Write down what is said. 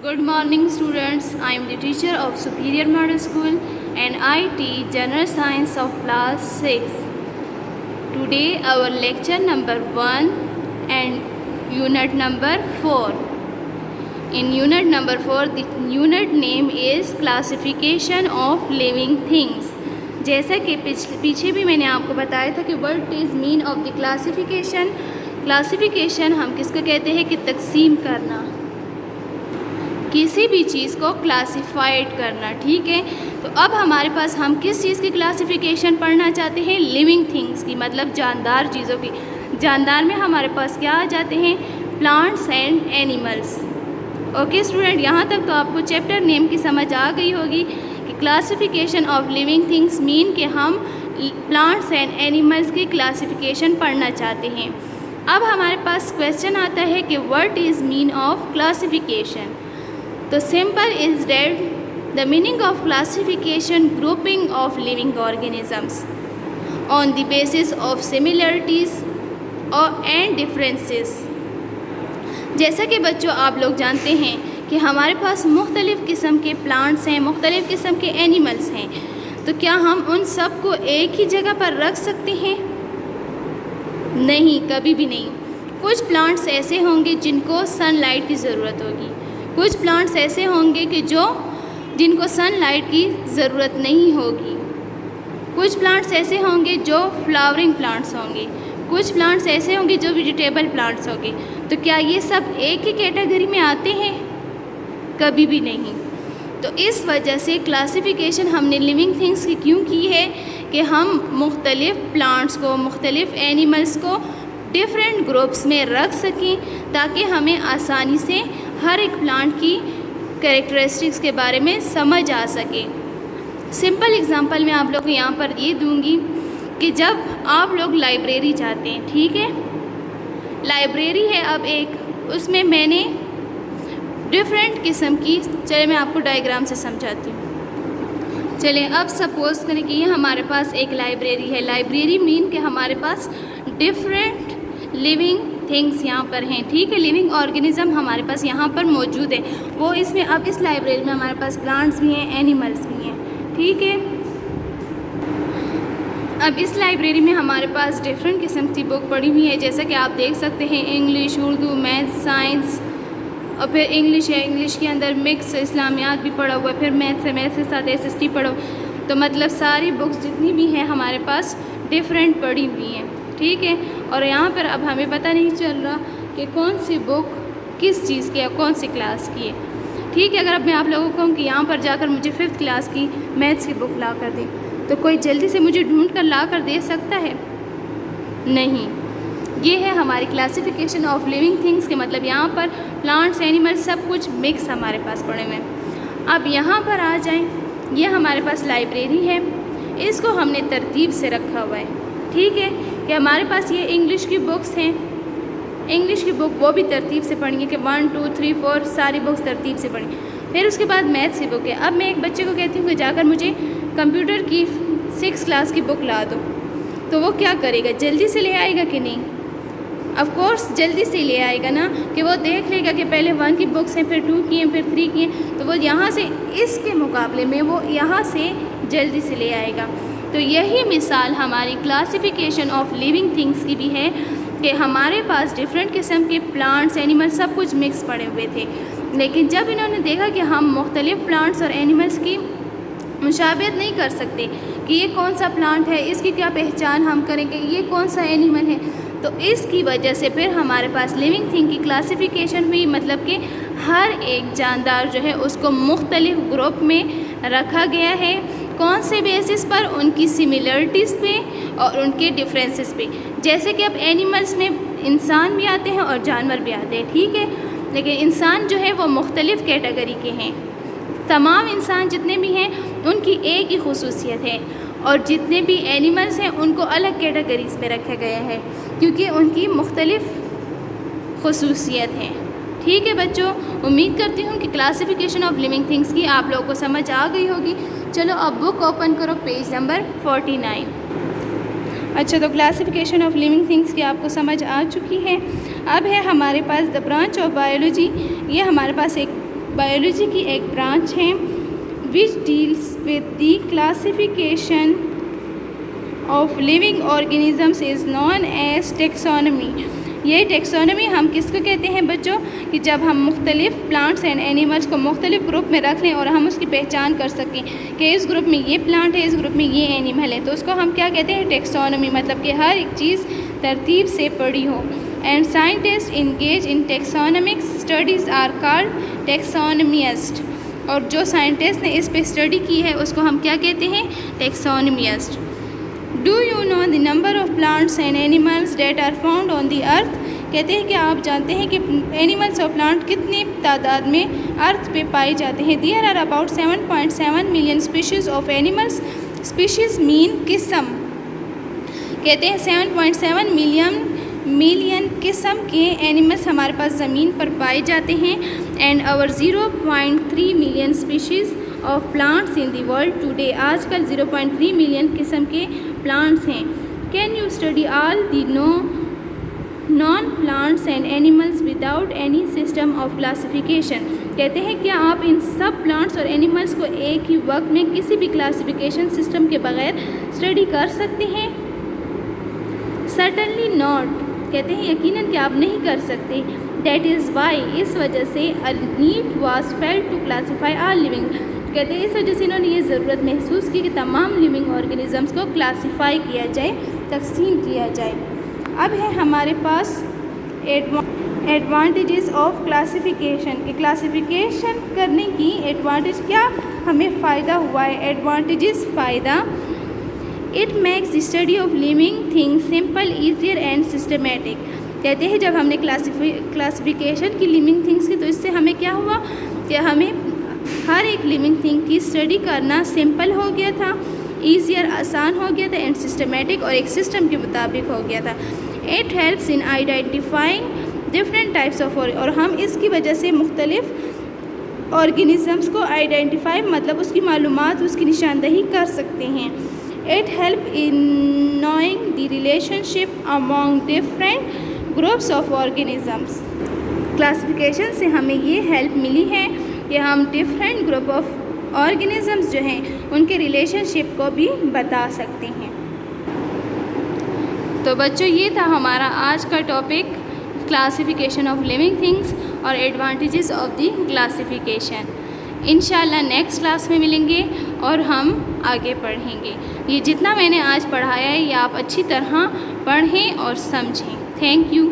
Good morning students, I am the teacher of Superior Model School and I teach General Science of class 6. Today our lecture number 1 and unit number 4. In unit number 4 the unit name is Classification of Living Things. जैसा कि पीछे भी मैंने आपको बताया था कि what is mean of the classification. Classification हम किसको कहते हैं कि तकसीम करना, किसी भी चीज़ को क्लासिफाइड करना, ठीक है। तो अब हमारे पास हम किस चीज़ की क्लासिफिकेशन पढ़ना चाहते हैं, लिविंग थिंग्स की, मतलब जानदार चीज़ों की। जानदार में हमारे पास क्या आ जाते हैं, plants and animals. Okay student, यहाँ तक तो आपको चैप्टर नेम की समझ आ गई होगी कि classification of living things mean कि हम प्लांट्स एंड एनिमल्स की क्लासिफिकेशन पढ़ना चाहते हैं। अब हमारे पास क्वेश्चन आता है कि what is mean of classification. तो simple is that the meaning of classification grouping of living organisms on the basis of similarities और एंड डिफरेंसेस। जैसा कि बच्चों आप लोग जानते हैं कि हमारे पास मुख्तलिफ़ किस्म के प्लांट्स हैं, मुख्तलिफ़ किस्म के एनिमल्स हैं, तो क्या हम उन सब को एक ही जगह पर रख सकते हैं? नहीं, कभी भी नहीं। कुछ प्लांट्स ऐसे होंगे जिनको सनलाइट की ज़रूरत होगी, कुछ प्लांट्स ऐसे होंगे कि जिनको सनलाइट की ज़रूरत नहीं होगी, कुछ प्लांट्स ऐसे होंगे जो फ्लावरिंग प्लांट्स होंगे, कुछ प्लांट्स ऐसे होंगे जो वेजिटेबल प्लांट्स होंगे। तो क्या ये सब एक ही कैटेगरी में आते हैं? कभी भी नहीं। तो इस वजह से क्लासिफिकेशन हमने लिविंग थिंग्स की क्यों की है कि हम मुख्तलिफ़ प्लांट्स को, मुख्तलिफ़ एनिमल्स को डिफरेंट ग्रुप्स में रख सकें ताकि हमें आसानी से हर एक प्लांट की कैरेक्टरिस्टिक्स के बारे में समझ आ सके। सिंपल एग्जांपल मैं आप लोग को यहाँ पर ये दूंगी कि जब आप लोग लाइब्रेरी जाते हैं, ठीक है, लाइब्रेरी है अब एक, उसमें मैंने डिफरेंट किस्म की, चलिए मैं आपको डायग्राम से समझाती हूँ। चलिए अब सपोज़ करें कि ये हमारे पास एक लाइब्रेरी है। लाइब्रेरी मीन कि हमारे पास डिफरेंट लिविंग थिंग्स यहाँ पर हैं, ठीक है, लिविंग ऑर्गेनिज़म हमारे पास यहाँ पर मौजूद है। वो इसमें अब इस लाइब्रेरी में हमारे पास प्लांट्स भी हैं, एनिमल्स भी हैं, ठीक है। अब इस लाइब्रेरी में हमारे पास डिफरेंट किस्म की बुक पड़ी हुई है, जैसा कि आप देख सकते हैं, इंग्लिश, उर्दू, मैथ्स, साइंस, और फिर इंग्लिश है, इंग्लिश के अंदर मिक्स इस्लामियात भी पढ़ा हुआ है, फिर मैथ्स है, मैथ्स के साथ SST पढ़ो। तो मतलब सारी बुक्स जितनी भी हैं हमारे पास डिफरेंट पड़ी हुई हैं, ठीक है। और यहाँ पर अब हमें पता नहीं चल रहा कि कौन सी बुक किस चीज़ की है, कौन सी क्लास की है, ठीक है। अगर अब मैं आप लोगों को कहूँ कि यहाँ पर जाकर मुझे 5th क्लास की मैथ्स की बुक ला कर दें, तो कोई जल्दी से मुझे ढूंढ कर ला कर दे सकता है? नहीं। ये है हमारी क्लासिफिकेशन ऑफ लिविंग थिंग्स के मतलब यहाँ पर प्लांट्स, एनिमल्स सब कुछ मिक्स हमारे पास पड़े हुए हैं। अब यहाँ पर आ जाएं, ये हमारे पास लाइब्रेरी है, इसको हमने तरतीब से रखा हुआ है, ठीक है, कि हमारे पास ये इंग्लिश की बुक्स हैं, इंग्लिश की बुक वो भी तरतीब से पढ़ेंगे कि 1 2 3 4 सारी बुक्स तरतीब से पढ़ेंगे। फिर उसके बाद मैथ्स की बुक है। अब मैं एक बच्चे को कहती हूँ कि जाकर मुझे कंप्यूटर की 6th क्लास की बुक ला दो, तो वो क्या करेगा, जल्दी से ले आएगा कि नहीं? ऑफ कोर्स जल्दी से ले आएगा ना, कि वो देख लेगा कि पहले 1 की बुक्स हैं, फिर 2 की हैं, फिर 3 की हैं, तो वो यहाँ से इसके मुकाबले में वो यहाँ से जल्दी से ले आएगा। तो यही मिसाल हमारी क्लासिफिकेशन ऑफ लिविंग थिंग्स की भी है कि हमारे पास डिफरेंट किस्म के प्लांट्स, एनिमल्स सब कुछ मिक्स पड़े हुए थे, लेकिन जब इन्होंने देखा कि हम मुख्तलिफ़ प्लांट्स और एनिमल्स की मुशाबहत नहीं कर सकते कि ये कौन सा प्लांट है, इसकी क्या पहचान हम करेंगे, ये कौन सा एनिमल है, तो इसकी वजह से फिर हमारे पास लिविंग थिंग की क्लासिफिकेशन हुई, मतलब कि हर एक जानदार जो है उसको मुख्तलिफ़ ग्रुप में रखा गया है। कौन से बेसिस पर? उनकी सिमिलरिटीज़ पे और उनके डिफरेंसेस पे। जैसे कि अब एनिमल्स में इंसान भी आते हैं और जानवर भी आते हैं, ठीक है, लेकिन इंसान जो है वो मुख्तलिफ़ कैटेगरी के हैं। तमाम इंसान जितने भी हैं उनकी एक ही खुसूसियत है, और जितने भी एनिमल्स हैं उनको अलग कैटेगरीज़ में रखा गया है क्योंकि उनकी मुख्तलिफ़ खुसूसियत हैं, ठीक है बच्चों। उम्मीद करती हूँ कि क्लासिफिकेशन ऑफ लिविंग थिंग्स की आप लोगों को समझ आ गई होगी। चलो अब बुक ओपन करो, पेज नंबर 49। अच्छा, तो क्लासिफिकेशन ऑफ लिविंग थिंग्स की आपको समझ आ चुकी है। अब है हमारे पास द ब्रांच ऑफ बायोलॉजी। ये हमारे पास एक بایولوجی کی ایک برانچ ہے which deals with the classification of living organisms is known as taxonomy. یہ ٹیکسونومی ہم کس کو کہتے ہیں بچوں؟ کہ جب ہم مختلف پلانٹس اینڈ اینیملس کو مختلف گروپ میں رکھ لیں اور ہم اس کی پہچان کر سکیں کہ اس گروپ میں یہ پلانٹ ہے، اس گروپ میں یہ اینیمل ہے، تو اس کو ہم کیا کہتے ہیں؟ ٹیکسونومی، مطلب کہ ہر ایک چیز ترتیب سے پڑھی ہو. And scientist engage in taxonomic studies are called taxonomist. اور جو سائنٹسٹ نے اس پہ اسٹڈی کی ہے اس کو ہم کیا کہتے ہیں؟ Taxonomist. Do you know the number of plants and animals that are found on the earth? کہتے ہیں کہ آپ جانتے ہیں کہ اینیملس اور پلانٹ کتنی تعداد میں ارتھ پہ پائے جاتے ہیں؟ There are about 7.7 million species of animals. Species مین قسم. کہتے ہیں 7.7 ملین قسم کے اینیملس ہمارے پاس زمین پر پائے جاتے ہیں. اینڈ اور 0.3 million species of plants in the world today. آج کل 0.3 ملین قسم کے پلانٹس ہیں. Can you study all the naan plants and animals without any system of classification? کہتے ہیں کیا آپ ان سب پلانٹس اور اینیملس کو ایک ہی وقت میں کسی بھی کلاسیفیکیشن سسٹم کے بغیر اسٹڈی کر سکتے ہیں؟ Certainly not. کہتے ہیں یقیناً کہ آپ نہیں کر سکتے. That is why. اس وجہ سے a need was felt to classify all living. کہتے ہیں اس وجہ سے انہوں نے یہ ضرورت محسوس کی کہ تمام لیونگ آرگنزمس کو کلاسیفائی کیا جائے، تقسیم کیا جائے. اب ہے ہمارے پاس ایڈوانٹیجز آف کلاسیفیکیشن. کہ کلاسیفیکیشن کرنے کی ایڈوانٹیج کیا ہمیں فائدہ ہوا ہے؟ ایڈوانٹیجز فائدہ. It makes the study of living things simple, easier and systematic. کہتے ہیں جب ہم نے کلاسیفیکیشن کی لیونگ تھنگس کی تو اس سے ہمیں کیا ہوا کہ ہمیں ہر ایک لیونگ تھنگ کی اسٹڈی کرنا سمپل ہو گیا تھا، ایزیئر آسان ہو گیا تھا، اینڈ سسٹمیٹک اور ایک سسٹم کے مطابق ہو گیا تھا. It helps in identifying different types of اور ہم اس کی وجہ سے مختلف آرگنزمس کو آئیڈینٹیفائی مطلب اس کی معلومات، اس کی نشاندہی کر سکتے ہیں. It help in knowing the relation ship among different groups of organisms. Classification سے ہمیں یہ ہیلپ ملی ہے کہ ہم ڈفرینٹ گروپ آف آرگنزمس جو ہیں ان کے ریلیشن شپ کو بھی بتا سکتے ہیں. تو بچوں یہ تھا ہمارا آج کا topic classification of living things اور ایڈوانٹیجز آف دی کلاسیفیکیشن. انشاءاللہ نیکسٹ کلاس میں ملیں گے اور ہم آگے پڑھیں گے. یہ جتنا میں نے آج پڑھایا ہے یہ آپ اچھی طرح پڑھیں اور سمجھیں. Thank you.